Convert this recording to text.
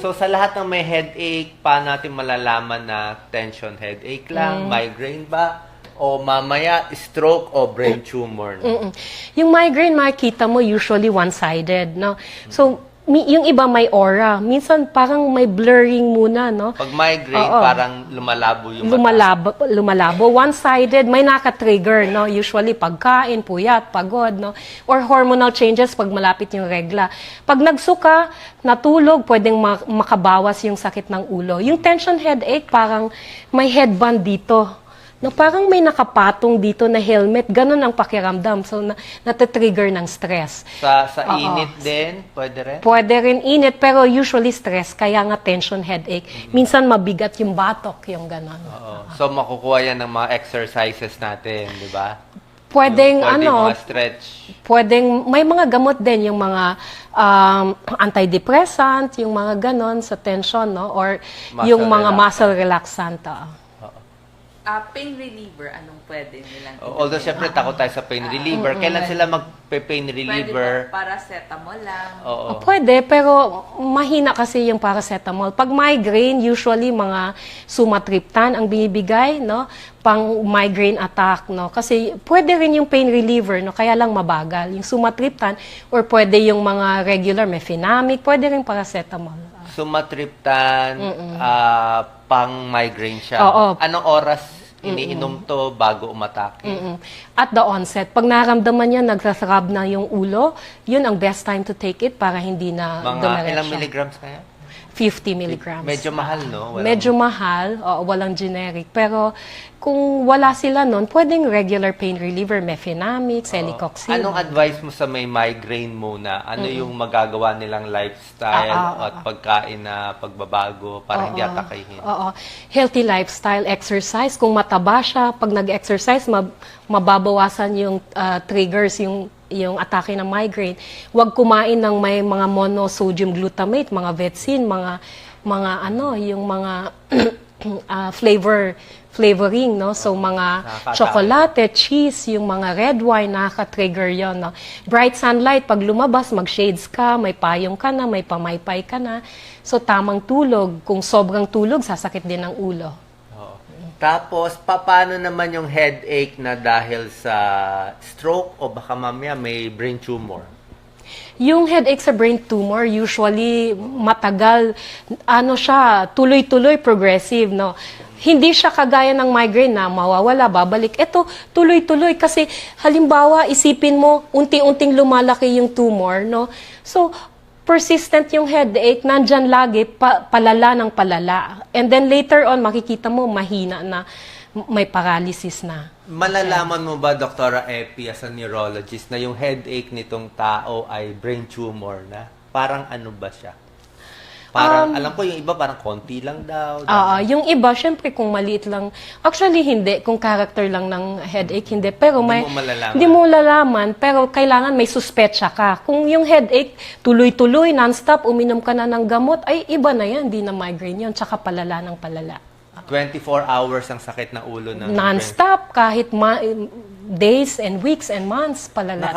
So, sa lahat ng may headache, paano natin malalaman na tension headache lang, migraine ba, o mamaya stroke o brain tumor na? Yung migraine, makikita mo usually one-sided, no? So, yung iba may aura. Minsan parang may blurring muna, no? Pag migraine, Oo. parang lumalabo yung mata. Lumalabo. One-sided, may naka-trigger, no? Usually pagkain, puyat, pagod, no? Or hormonal changes pag malapit yung regla. Pag nagsuka, natulog, pwedeng makabawas yung sakit ng ulo. Yung tension headache, parang may headband dito. No, parang may nakapatong dito na helmet, ganun ang pakiramdam. So, natatrigger ng stress. Sa init din, pwede rin? Pwede rin init, pero usually stress, kaya nga tension headache. Minsan mabigat yung batok, yung ganun. Oo. So, makukuha yan ng mga exercises natin, di ba? Pwedeng, mga stretch. pwedeng, may mga gamot din, yung mga antidepressant, yung mga ganon sa tension, no? Or yung mga muscle relaxant. Pain reliever, anong pwede nilang Although, syempre, takot tayo sa pain reliever. Kailan sila magpe-pain reliever? Pwede ba paracetamol lang? Oo. Pwede, pero mahina kasi yung paracetamol. Pag migraine, usually mga sumatriptan ang binibigay, no? Pang migraine attack, no? Kasi pwede rin yung pain reliever, no? Kaya lang mabagal. Yung sumatriptan, or pwede yung mga regular mefenamic, pwede rin paracetamol. Sumatriptan, pang migraine siya. Oo. Anong oras iniinom to bago umatake? At the onset, pag naramdaman niya, nagsasarab na yung ulo, yun ang best time to take it para hindi na Mga dumiretso. ilang milligrams kaya? 50 milligrams. Medyo mahal, no? Medyo mahal, walang generic. Pero kung wala sila nun, pwedeng regular pain reliever, mefenamic, celecoxib. Anong advice mo sa may migraine muna? Ano yung magagawa nilang lifestyle at pagkain na pagbabago para hindi atakayin? Oo. Healthy lifestyle, exercise. Kung mataba siya, pag nag-exercise, mababawasan yung triggers, yung atake ng migraine. Huwag kumain ng may mga monosodium glutamate, mga vetsin, yung mga flavoring, no? So, mga tsokolate, cheese, yung mga red wine, nakaka-trigger yon, no? Bright sunlight, pag lumabas, mag-shades ka, may payong ka na, may pamaypay ka na. So, tamang tulog. Kung sobrang tulog, sasakit din ang ulo. Tapos, paano naman yung headache na dahil sa stroke o baka mamaya may brain tumor? Yung headache sa brain tumor, usually matagal, tuloy-tuloy, progressive, no? Hindi siya kagaya ng migraine na mawawala, babalik. Ito, tuloy-tuloy kasi halimbawa, isipin mo, unti-unting lumalaki yung tumor, no? So, persistent yung headache, nandyan lagi, palala ng palala. And then later on, makikita mo, mahina na, may paralysis na. Malalaman mo ba, Dr. Epi, as a neurologist, na yung headache nitong tao ay brain tumor na? Parang ano ba siya? Parang, alam ko yung iba parang konti lang daw. Yung iba, syempre kung maliit lang, actually hindi, kung character lang ng headache, hindi. Pero hindi mo malalaman, pero kailangan may suspetsa ka. Kung yung headache, tuloy-tuloy, non-stop, uminom ka na ng gamot, ay iba na yan, hindi na migraine yun, tsaka palala ng palala. 24 hours ang sakit na ulo ng Non-stop, kahit days and weeks and months, palala.